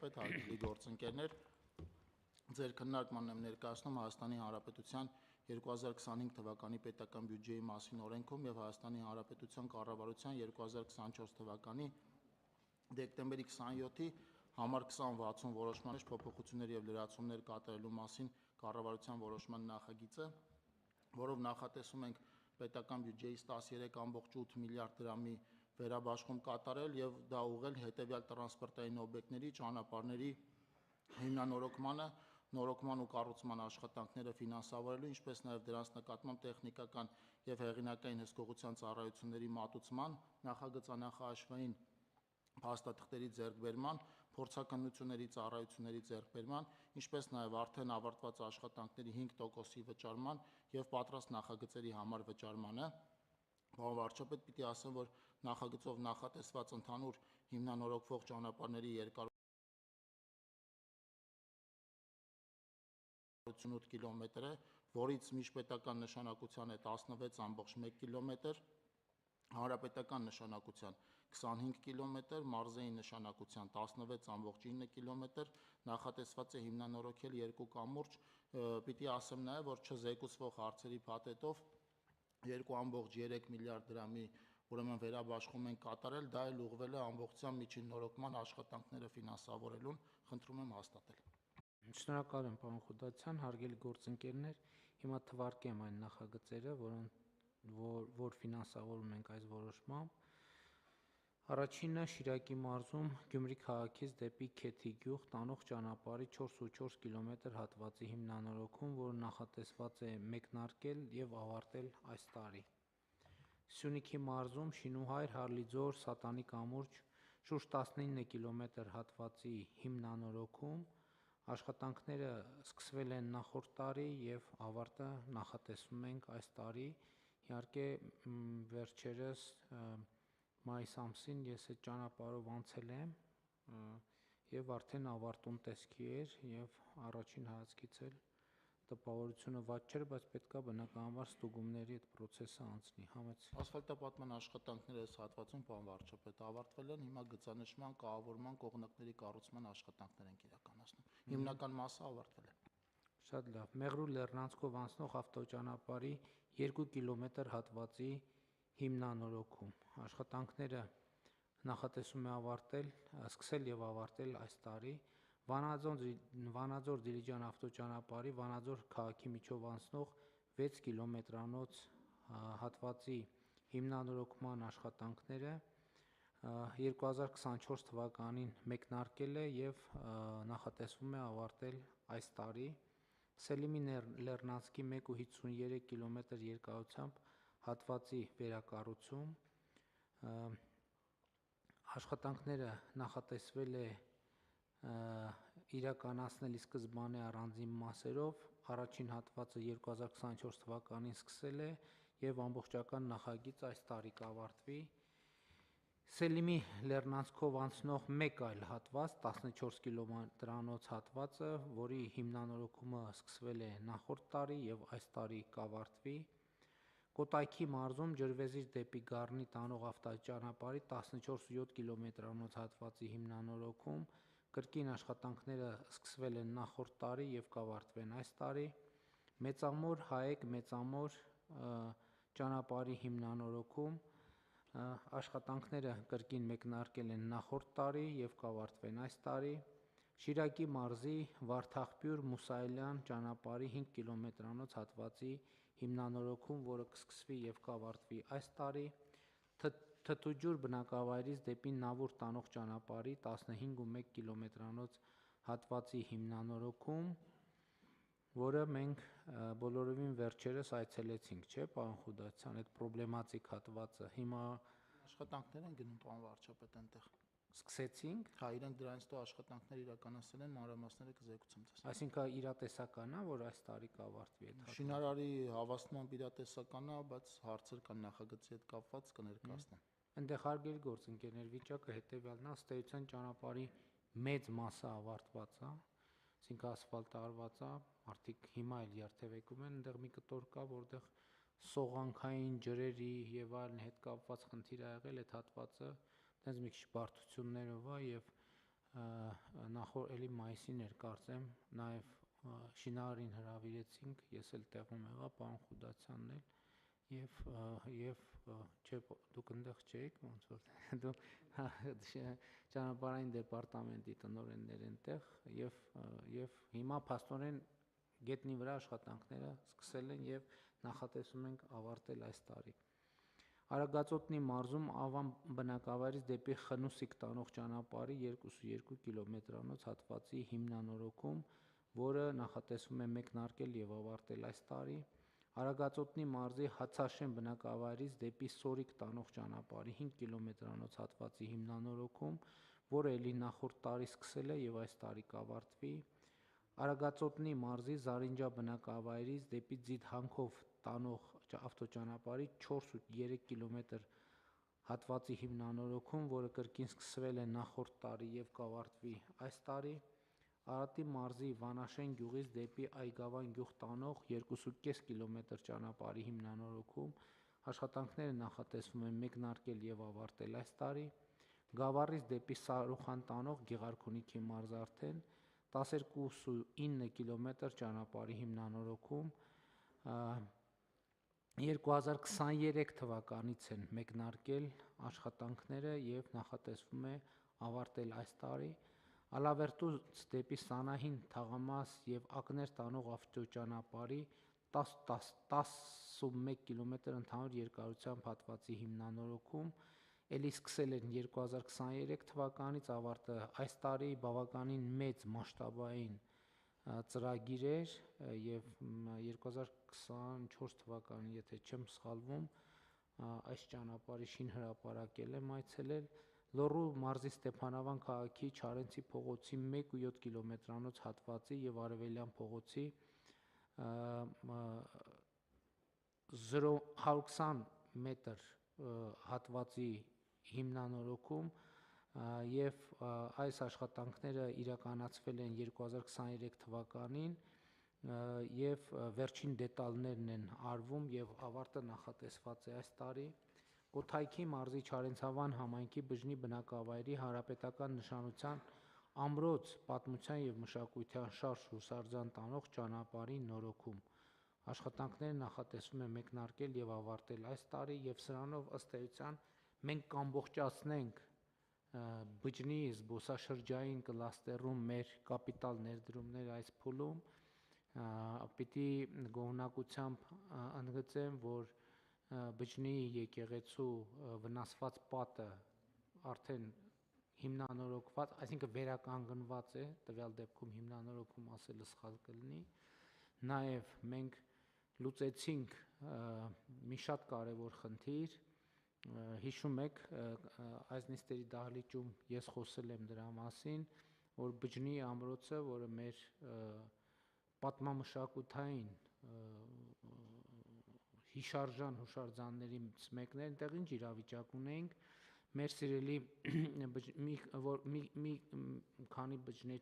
վարչապետ, հարգելի գործընկերներ, ձեր քննարկմանն եմ ներկայացնում Հայաստանի Հանրապետության 2025 թվականի պետական բյուջեի մասին օրենքում եւ Հայաստանի Հանրապետության կառավարության 2024 թվականի դեկտեմբերի 27-ի համար 2060 որոշման մեջ փոփոխություններ եւ լրացումներ կատարելու մասին կառավարության որոշման նախագիծը, որով նախատեսում ենք պետական բյուջեից 13.8 միլիարդ դրամի վերաբաշխում կատարել եւ դա ուղղել հետեւյալ տրանսպորտային օբյեկտների, ճանապարհների հիմնանորոգմանը, նորոգման ու կառուցման աշխատանքները ֆինանսավորելու, ինչպես նաեւ դրանց նկատմամբ տեխնիկական եւ հեղինակային հսկողության ծառայությունների մատուցման, նախագծանախաշվային փաստաթղթերի ձեռքբերման, փորձաքննությունների ծառայությունների ձեռքբերման, ինչպես նաեւ արդեն ավարտված աշխատանքների 5%-ի վճարման եւ պատրաստ նախագծերի համար վճարմանը։ Պարոն վարչապետ, պիտի ասեմ, որ նախագծով նախատեսված ընդհանուր հիմնանորոգվող ճանապարհների երկարությունը 8 կիլոմետր է, որից միջպետական նշանակության է 16.1 կիլոմետր, հանրապետական նշանակության 25 կիլոմետր, մարզային նշանակության 16.9 կիլոմետր, նախատեսված է հիմնանորոգել երկու կամուրջ, պիտի ասեմ նաև, որ չզեկուցվող հարցերի փաթեթով 2.3 միլիարդ դրամի ուրեմն վերաբաշխում են կատարել, դա էլ ուղղվել է ամբողջությամբ միջին նորոգման աշխատանքները ֆինանսավորելուն, խնդրում եմ հաստատել։ Շնորհակալ եմ, պարոն Խուդացյան, հարգելի գործընկերներ, հիմա թվարկեմ այն նախագծերը, որ ֆինանսավորում ենք այս որոշմամբ։ Առաջինը Շիրակի մարզում Գյումրի քաղաքից դեպի Քեթի գյուղ տանող ճանապարհի 4.4 կիլոմետր հատվածի հիմնանորոգում, որը նախատեսված է մեկնարկել եւ ավարտել այս տարի։ Սյունիքի մարզում Շինուհայր Հարլիձոր Սատանի կամուրջ շուրջ 19 կիլոմետր հատվածի հիմնանորոգում, աշխատանքները սկսվել են նախորդ տարի եւ ավարտը նախատեսվում ենք այս տարի։ Իհարկե վերջերս մայիս ամսին ես այդ ճանապարհով անցել եմ եւ արդեն ավարտուն տեսքի էր եւ առաջին հայացքից էլ տպավորությունը վատ չէր, բայց պետքա բնականաբար ստուգումների այդ process-ը անցնի, համեցի։ Ասֆալտապատման աշխատանքները այս հատվածում, պարոն վարչապետ, ավարտվել են, հիմա գծանշման, կահավորման, կողմնակների կառուցման աշխատանքներ են իրականացնում։ Հիմնական մասը ավարտվել է։ Շատ լավ։ Մեղրու Լեռնանցքով անցնող ավտոճանապարհի 2 կիլոմետր հատվածի հիմնանորոգում։ Աշխատանքները նախատեսում է սկսել եւ ավարտել այս տարի։ Վանաձոր Դիլիջան ավտոճանապարհի Վանաձոր քաղաքի միջով անցնող 6 կիլոմետրանոց հատվածի հիմնանորոգման աշխատանքները 2024 թվականին մեկնարկել է եւ նախատեսվում է ավարտել այս տարի։ Սելիմի Լեռնանցքի 1.53 կիլոմետր երկարությամբ հատվածի վերակառուցում, աշխատանքները նախատեսվել է իրականացնել ի սկզբանե առանձին մասերով, առաջին հատվածը 2024 թվականին սկսել է եւ ամբողջական նախագիծ այս տարի կավարտվի։ Սելիմի Լեռնանցքով անցնող մեկ այլ հատված 14 կիլոմետրանոց հատվածը, որի հիմնանորոգումը սկսվել է նախորդ տարի եւ այս տարի կավարտվի։ Կոտայքի մարզում Ջրվեզիր դեպի Գառնի տանող ավտոճանապարհի 14.7 կիլոմետրանոց հատվածի հիմնանորոգում, կրկին աշխատանքները սկսվել են նախորդ տարի եւ կավարտվեն այս տարի։ Մեծամոր Հայեկ Մեծամոր ճանապարհի հիմնանորոգում, աշխատանքները կրկին մեկնարկել են նախորդ տարի եւ կավարտվեն այս տարի։ Շիրակի մարզի Վարդաղբյուր Մուսայելյան ճանապարհի 5 կիլոմետրանոց հատվածի հիմնանորոգում, որը կսկսվի եւ կավարտվի այս տարի։ Թթուջուր բնակավայրից դեպի Նավուր տանող ճանապարհի 15.1 կիլոմետրանոց հատվածի հիմնանորոգում, որը մենք բոլորովին վերջերս այցելեցինք, չէ՞, պարոն Խուդացյան, այդ պրոբլեմատիկ հատվածը։ Հիմա աշխատանքներ են գնում, պարոն վարչապետ, այնտեղ։ Սկսեցինք։ Հա, իրենք դրանից հետո աշխատանքներ իրականացնել են, մանրամասները կզեկուցեմ ձեզ։ Այսինքն իրատեսական է, որ այս տարի կավարտվի այդ հատվածը։ Շինարարի հավաստմամբ իրատեսական է, բայց հարցեր կան նախագծի հետ կապված կներկայացնեմ։ Այնտեղ հարգելի գործընկերներ, վիճակը հետեւյալն է, ըստ էության ճանապարհի մեծ մասը ավարտված է, այսինքն ասֆալտը արված է, մարդիկ հիմա էլ երթևեկում են, այնտեղ մի կտոր կա, որտեղ սողանքային ջրերի եւ այլն հետ կապված խնդիր ա եղել այդ հատվածը, այտենց մի քիչ բարդություններով է եւ նախորդ էլի մայիսին էր կարծեմ, նաև շինարարին հրավիրեցինք, ես էլ տեղում եղա, պարոն Խուդացյանն էլ, եւ չէ, դուք այնտեղ չէիք, ոնց որ դու ճանապարհային դեպարտամենտի տնօրեններ այնտեղ եւ հիմա փաստորեն գետնի վրա աշխատանքները սկսել են եւ նախատեսում ենք ավարտել այս տարի։ Արագածոտնի մարզում Ավան բնակավայրից դեպի Խնուսիկ տանող ճանապարհի 2.2 կիլոմետրանոց հատվածի հիմնանորոգում, որը նախատեսվում է մեկնարկել եւ ավարտել այս տարի։ Արագածոտնի մարզի Հացաշեն բնակավայրից դեպի Սորիկ տանող ճանապարհի 5 կիլոմետրանոց հատվածի հիմնանորոգում, որը էլի նախորդ տարի սկսել է եւ այս տարի կավարտվի։ Արագածոտնի մարզի Զարինջա բնակավայրից դեպի Ձիթհանքով տանող ավտոճանապարհի 4.3 կիլոմետր հատվածի հիմնանորոգում, որը կրկին սկսվել է նախորդ տարի եւ կավարտվի այս տարի։ Արարատի մարզի Վանաշեն գյուղից դեպի Այգավան գյուղ տանող 2.5 կիլոմետր ճանապարհի հիմնանորոգում, աշխատանքները նախատեսվում է մեկնարկել եւ ավարտել այս տարի։ Գավառից դեպի Սարուխան տանող Գեղարքունիքի մարզարթեն 12.9 կիլոմետր ճանապարհի հիմնանորոգում 2023 թվականից են մեկնարկել աշխատանքները եւ նախատեսվում է ավարտել այս տարի։ Ալավերտուց դեպի Սանահին Թաղամաս եւ Ակներ տանող ավտոճանապարհի 10.1 կիլոմետր ընդհանուր երկարությամբ հատվածի հիմնանորոգում, էլի սկսել են 2023 թվականից, ավարտը այս տարի բավականին մեծ մասշտաբային ծրագիր էր եւ 2024 թվականին, եթե չեմ սխալվում, այս ճանապարհի շինհրապարակել եմ այցելել։ Լոռու մարզի Ստեփանավան քաղաքի Չարենցի փողոցի 1.7 կիլոմետրանոց հատվածի եւ Արևելյան փողոցի 120 մետր հատվածի հիմնանորոգում եւ այս աշխատանքները իրականացվել են 2023 թվականին եւ վերջին դետալներն են արվում եւ ավարտը նախատեսված է այս տարի։ Կոթայքի մարզի Չարենցավան համայնքի բջնի բնակավայրի հանրապետական նշանության ամրոց պատմության եւ մշակութային շարժ հուշարձան տանող ճանապարհի նորոգում։ Աշխատանքները նախատեսվում է մեկնարկել եւ ավարտել այս տարի եւ սրանով ըստ էության մենք կամբողջացնենք բջնի զբոսաշրջային կլաստերում մեր կապիտալ ներդրումները այս փուլում, պիտի գոհունակությամբ ընդգծեմ, որ բջնի եկեղեցու վնասված պատը արդեն հիմնանորոգված, այսինքն վերականգնված է, տվյալ դեպքում հիմնանորոգում ասելը սխալ կլինի։ Նաև մենք լուծեցինք մի շատ կարևոր խնդիր, հիշում եք, այս նիստերի դահլիճում ես խոսել եմ դրա մասին, որ բջնի ամրոցը, որը մեր պատմամշակութային հիշարժան հուշարձաններից մեկն է, այնտեղ ինչ իրավիճակ ունեինք, մեր սիրելի մի քանի բջներ